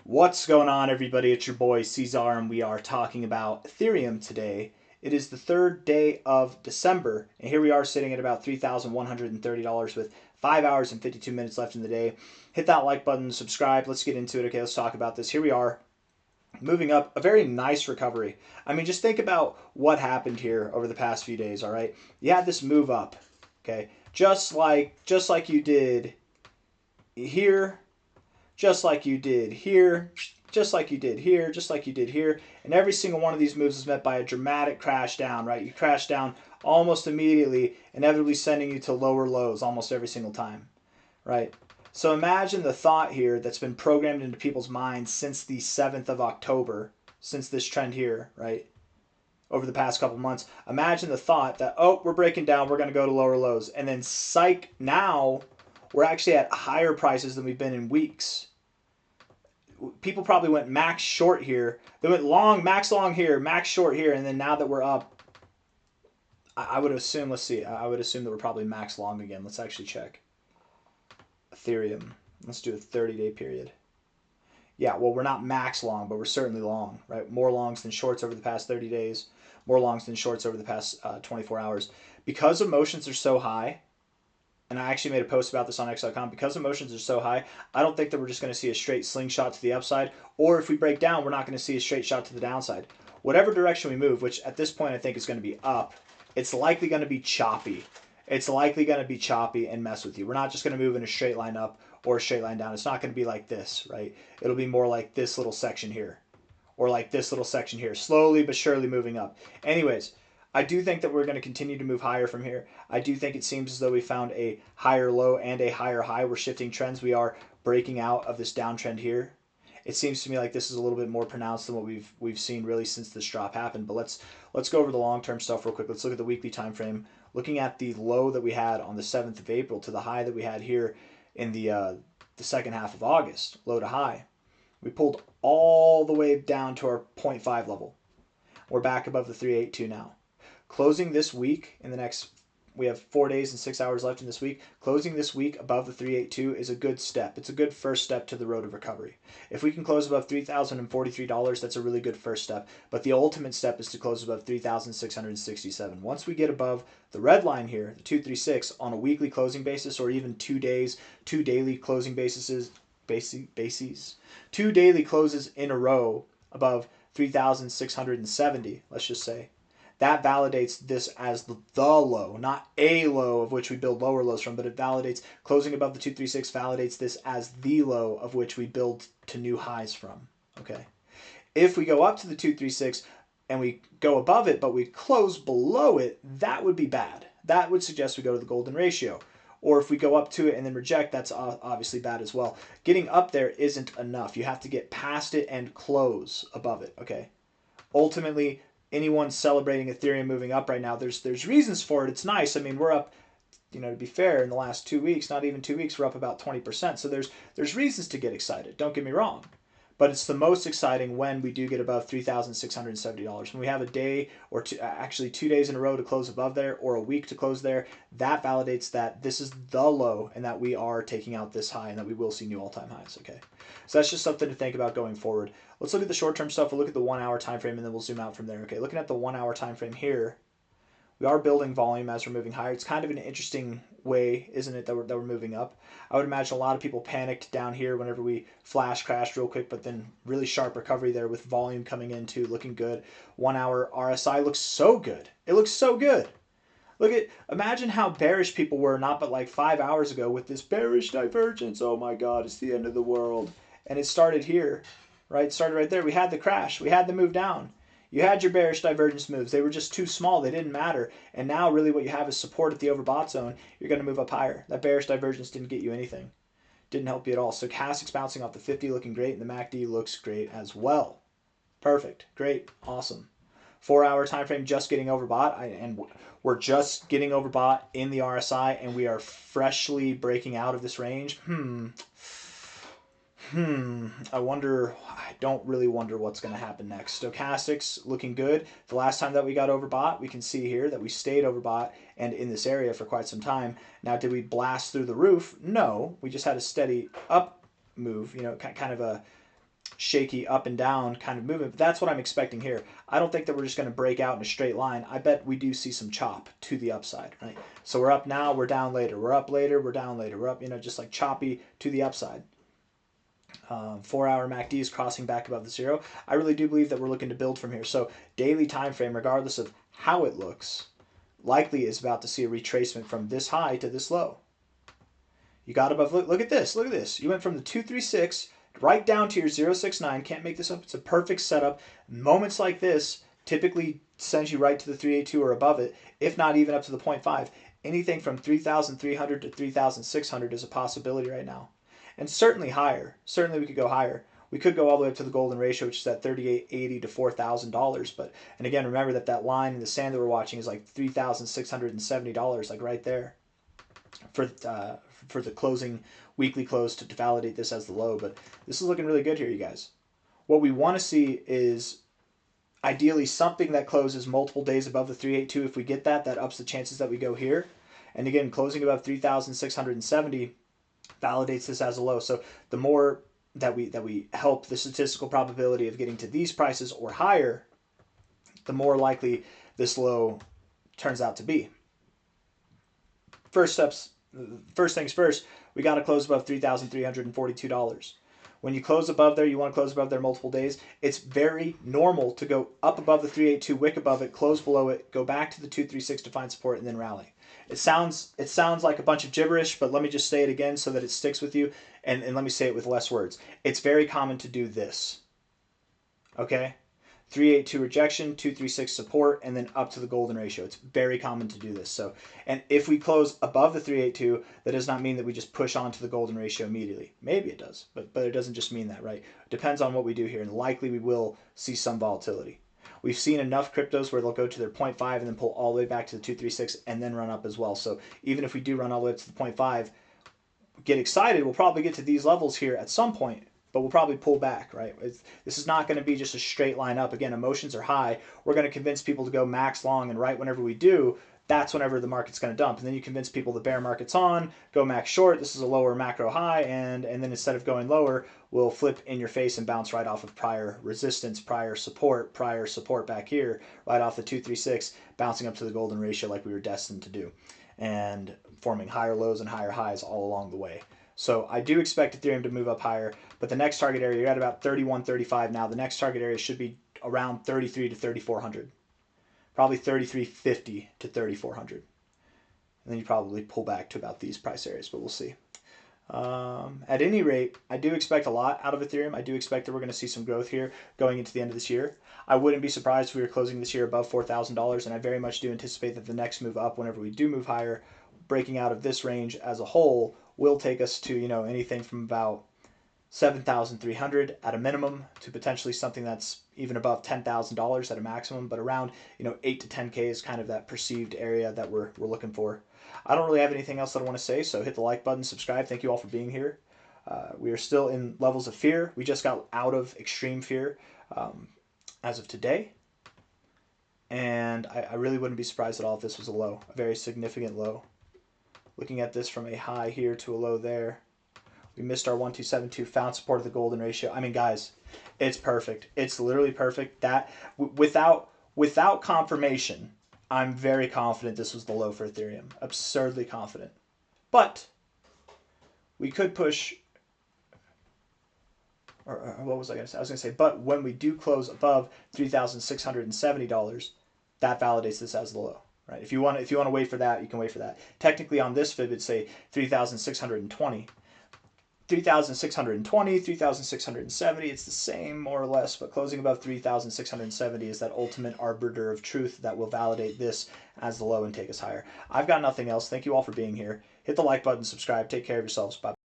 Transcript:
What's going on, everybody? It's your boy C-Zar, and we are talking about Ethereum today. It is the third day of December, and here we are sitting at about $3,130 with 5 hours and 52 minutes left in the day. Hit that like button, subscribe. Let's get into it. Okay, let's talk about this. Here we are, moving up, a very nice recovery. I mean, just think about what happened here over the past few days, all right? You had this move up, okay? Just like you did here, just like you did here, just like you did here, just like you did here. And every single one of these moves is met by a dramatic crash down, right? You crash down almost immediately, inevitably sending you to lower lows almost every single time, right? So imagine the thought here that's been programmed into people's minds since the 7th of October, since this trend here, right? Over the past couple months. Imagine the thought that, oh, we're breaking down, we're going to go to lower lows. And then psych, now we're actually at higher prices than we've been in weeks. People probably went max short here. They went long, max long here, max short here, and then now that we're up, I would assume, let's see, I would assume that we're probably max long again. Let's actually check. Ethereum. Let's do a 30-day period. Yeah, well, we're not max long, but we're certainly long, right? More longs than shorts over the past 30 days, more longs than shorts over the past 24 hours. Because emotions are so high, and I actually made a post about this on X.com, because emotions are so high, I don't think that we're just going to see a straight slingshot to the upside, or if we break down, we're not going to see a straight shot to the downside. Whatever direction we move, which at this point I think is going to be up, it's likely going to be choppy. It's likely going to be choppy and mess with you. We're not just going to move in a straight line up or a straight line down. It's not going to be like this, right? It'll be more like this little section here, or like this little section here, slowly but surely moving up. Anyways, I do think that we're going to continue to move higher from here. I do think it seems as though we found a higher low and a higher high. We're shifting trends. We are breaking out of this downtrend here. It seems to me like this is a little bit more pronounced than what we've seen really since this drop happened. But let's go over the long-term stuff real quick. Let's look at the weekly time frame. Looking at the low that we had on the 7th of April to the high that we had here in the second half of August, low to high. We pulled all the way down to our 0.5 level. We're back above the 382 now. Closing this week in the next, we have 4 days and 6 hours left in this week. Closing this week above the 382 is a good step. It's a good first step to the road of recovery. If we can close above $3,043, that's a really good first step. But the ultimate step is to close above $3,667. Once we get above the red line here, the 236, on a weekly closing basis, or even 2 days, 2 daily closing bases, 2 daily closes in a row above 3,670, let's just say. That validates this as the low, not a low of which we build lower lows from, but it validates, closing above the 236 validates this as the low of which we build to new highs from, okay? If we go up to the 236 and we go above it, but we close below it, that would be bad. That would suggest we go to the golden ratio. Or if we go up to it and then reject, that's obviously bad as well. Getting up there isn't enough. You have to get past it and close above it, okay? Ultimately, anyone celebrating Ethereum moving up right now, there's reasons for it. It's nice. I mean, we're up, to be fair, in the last 2 weeks, not even 2 weeks, we're up about 20%. So there's reasons to get excited. Don't get me wrong. But it's the most exciting when we do get above $3,670. When we have a day or two, actually 2 days in a row to close above there, or a week to close there, that validates that this is the low and that we are taking out this high and that we will see new all-time highs, okay? So that's just something to think about going forward. Let's look at the short-term stuff. We'll look at the 1 hour time frame and then we'll zoom out from there, okay? Looking at the 1 hour time frame here, we are building volume as we're moving higher. It's kind of an interesting way, isn't it, that we're moving up. I would imagine a lot of people panicked down here whenever we flash crashed real quick, but then really sharp recovery there with volume coming in too, looking good. 1 hour RSI looks so good. It looks so good. Imagine how bearish people were not but like 5 hours ago with this bearish divergence. Oh my God, it's the end of the world. And it started here, right? It started right there. We had the crash. We had the move down. You had your bearish divergence moves. They were just too small. They didn't matter. And now really what you have is support at the overbought zone. You're going to move up higher. That bearish divergence didn't get you anything. Didn't help you at all. Stochastics bouncing off the 50 looking great, and the MACD looks great as well. Perfect. Great. Awesome. 4 hour time frame just getting overbought. And we're just getting overbought in the RSI, and we are freshly breaking out of this range. I don't really wonder what's going to happen next. Stochastics looking good. The last time that we got overbought, we can see here that we stayed overbought and in this area for quite some time. Now, did we blast through the roof? No, we just had a steady up move, kind of a shaky up and down kind of movement, but that's what I'm expecting here. I don't think that we're just going to break out in a straight line. I bet we do see some chop to the upside, right? So we're up now, we're down later, we're up later, we're down later, we're up, just like choppy to the upside. 4-hour MACD is crossing back above the zero. I really do believe that we're looking to build from here. So daily time frame, regardless of how it looks, likely is about to see a retracement from this high to this low. You got above, look at this, look at this. You went from the 236 right down to your 069. Can't make this up. It's a perfect setup. Moments like this typically sends you right to the 382 or above it, if not even up to the 0.5. Anything from 3,300 to 3,600 is a possibility right now. And certainly higher. Certainly we could go higher. We could go all the way up to the golden ratio, which is at $3,880 to $4,000. But, and again, remember that line in the sand that we're watching is like $3,670, like right there, for the closing weekly close to validate this as the low. But this is looking really good here, you guys. What we want to see is ideally something that closes multiple days above the 382. If we get that, that ups the chances that we go here. And again, closing above 3,670 validates this as a low. So the more that we help the statistical probability of getting to these prices or higher, the more likely this low turns out to be. First things first, we got to close above $3,342. When you close above there, you want to close above there multiple days. It's very normal to go up above the 382, wick above it, close below it, go back to the 236 to find support, and then rally. It sounds like a bunch of gibberish, but let me just say it again so that it sticks with you, and let me say it with less words. It's very common to do this. Okay? 382 rejection, 236 support, and then up to the golden ratio. It's very common to do this. So, and if we close above the 382, that does not mean that we just push on to the golden ratio immediately. Maybe it does, but it doesn't just mean that, right? Depends on what we do here, and likely we will see some volatility. We've seen enough cryptos where they'll go to their 0.5 and then pull all the way back to the 236 and then run up as well. So even if we do run all the way up to the 0.5, get excited, we'll probably get to these levels here at some point, but we'll probably pull back, right? This is not going to be just a straight line up. Again, emotions are high. We're going to convince people to go max long, and right whenever we do, that's whenever the market's going to dump. And then you convince people the bear market's on, go max short, this is a lower macro high, and then instead of going lower, we'll flip in your face and bounce right off of prior resistance, prior support back here, right off the 236, bouncing up to the golden ratio like we were destined to do, and forming higher lows and higher highs all along the way. So I do expect Ethereum to move up higher, but the next target area, you're at about 3135 now. The next target area should be around 33 to 3400. Probably 3350 to 3400. And then you probably pull back to about these price areas, but we'll see. At any rate, I do expect a lot out of Ethereum. I do expect that we're going to see some growth here going into the end of this year. I wouldn't be surprised if we were closing this year above $4,000, and I very much do anticipate that the next move up, whenever we do move higher, breaking out of this range as a whole, will take us to, anything from about 7,300 at a minimum to potentially something that's even above $10,000 at a maximum, but around 8 to 10K is kind of that perceived area that we're looking for. I don't really have anything else that I want to say, so hit the like button, subscribe. Thank you all for being here. We are still in levels of fear. We just got out of extreme fear as of today, and I really wouldn't be surprised at all if this was a low, a very significant low. Looking at this from a high here to a low there. We missed our 1272, found support of the golden ratio. I mean, guys, it's perfect. It's literally perfect. That without confirmation, I'm very confident this was the low for Ethereum. Absurdly confident. But we could push, or what was I going to say? I was going to say, but when we do close above $3,670, that validates this as the low. Right? If you want to wait for that, you can wait for that. Technically, on this fib, it'd say 3,620. 3,620, 3,670, it's the same more or less, but closing above 3,670 is that ultimate arbiter of truth that will validate this as the low and take us higher. I've got nothing else. Thank you all for being here. Hit the like button, subscribe. Take care of yourselves. Bye.